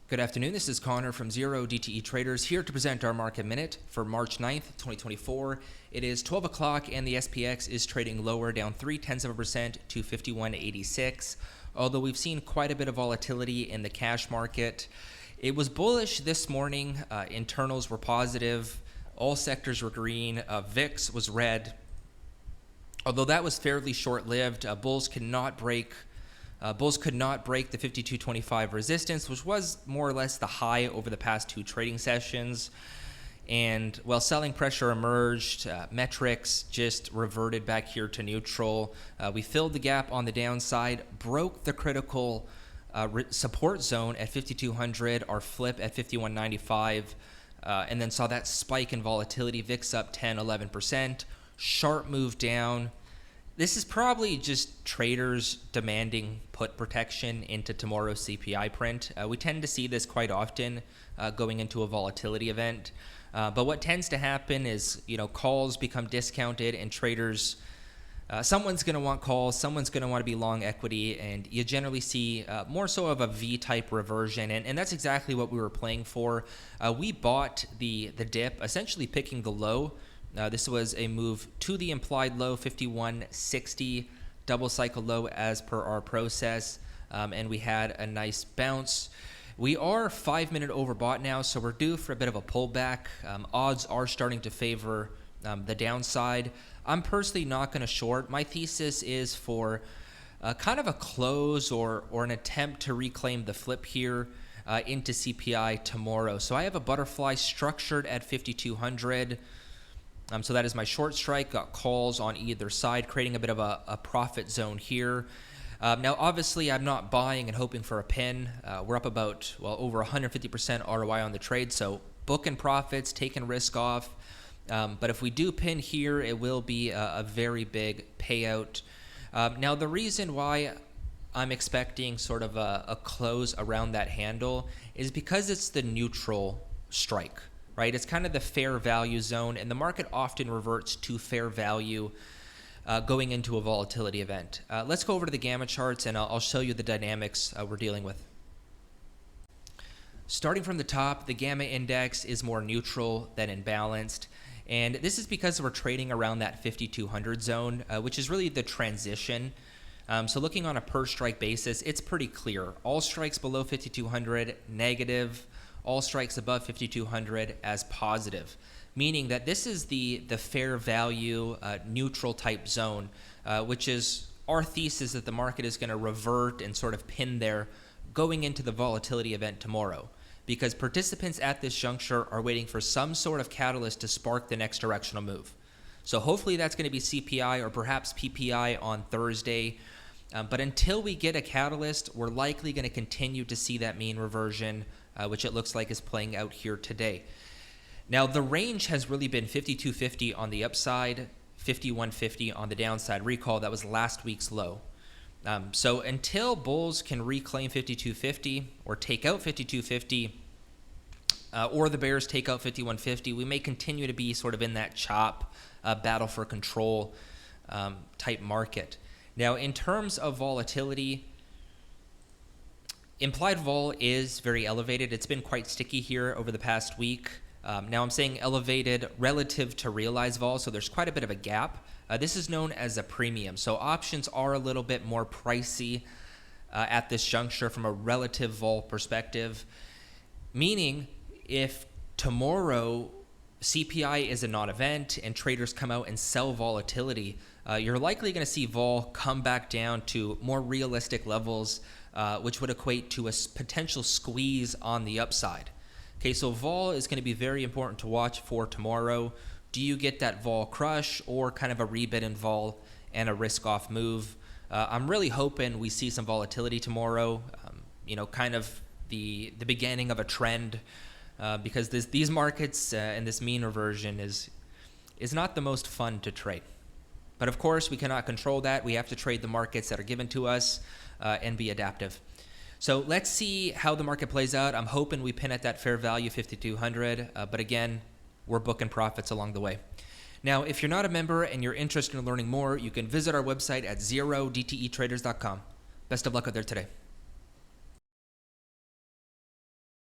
Good afternoon, this is Connor from 0DTE Traders here to present our market minute for March 9th, 2024. It is 12 o'clock and the SPX is trading lower, down 0.3% to 51.86. Although we've seen quite a bit of volatility in the cash market. It was bullish this morning, internals were positive, all sectors were green, VIX was red. Although that was fairly short-lived, bulls could not break the 52.25 resistance, which was more or less the high over the past two trading sessions. And while selling pressure emerged, metrics just reverted back here to neutral. We filled the gap on the downside, broke the critical support zone at 5200, our flip at 51.95, and then saw that spike in volatility, VIX up 10-11%, sharp move down. This is probably just traders demanding put protection into tomorrow's CPI print. We tend to see this quite often going into a volatility event. But what tends to happen is, calls become discounted and traders, someone's going to want calls, someone's going to want to be long equity, and you generally see more so of a V-type reversion. And that's exactly what we were playing for. We bought the dip, essentially picking the low. This was a move to the implied low, 51.60, double cycle low as per our process, and we had a nice bounce. We are 5-minute overbought now, so we're due for a bit of a pullback. Odds are starting to favor the downside. I'm personally not going to short. My thesis is for kind of a close or an attempt to reclaim the flip here into CPI tomorrow. So I have a butterfly structured at 5200. So that is my short strike, got calls on either side, creating a bit of a profit zone here. Now, obviously, I'm not buying and hoping for a pin. We're up about, over 150% ROI on the trade, so booking profits, taking risk off. But if we do pin here, it will be a very big payout. Now, the reason why I'm expecting sort of a close around that handle is because it's the neutral strike. Right, it's kind of the fair value zone, and the market often reverts to fair value going into a volatility event. Let's go over to the gamma charts, and I'll show you the dynamics we're dealing with. Starting from the top, the gamma index is more neutral than imbalanced, and this is because we're trading around that 5200 zone, which is really the transition. So looking on a per strike basis, it's pretty clear. All strikes below 5200 negative. All strikes above 5200 as positive, meaning that this is the fair value neutral type zone, which is our thesis that the market is going to revert and sort of pin there going into the volatility event tomorrow, because participants at this juncture are waiting for some sort of catalyst to spark the next directional move. So hopefully that's going to be CPI or perhaps PPI on Thursday. But until we get a catalyst, we're likely going to continue to see that mean reversion, which it looks like is playing out here today. Now, the range has really been 52.50 on the upside, 51.50 on the downside. Recall that was last week's low. So until bulls can reclaim 52.50 or take out 52.50, or the bears take out 51.50, we may continue to be sort of in that chop, battle for control type market. Now, in terms of volatility, implied vol is very elevated. It's been quite sticky here over the past week. Now I'm saying elevated relative to realized vol, so there's quite a bit of a gap. This is known as a premium. So options are a little bit more pricey at this juncture from a relative vol perspective, meaning if tomorrow CPI is a non-event and traders come out and sell volatility, you're likely going to see vol come back down to more realistic levels, which would equate to a potential squeeze on the upside. Okay, so vol is going to be very important to watch for tomorrow. Do you get that vol crush or kind of a rebid in vol and a risk-off move? I'm really hoping we see some volatility tomorrow, kind of the beginning of a trend, because these markets and this mean reversion is not the most fun to trade. But of course, we cannot control that. We have to trade the markets that are given to us and be adaptive. So let's see how the market plays out. I'm hoping we pin at that fair value 5200, but again, we're booking profits along the way. Now, if you're not a member and you're interested in learning more, you can visit our website at 0DTEtraders.com. Best of luck out there today.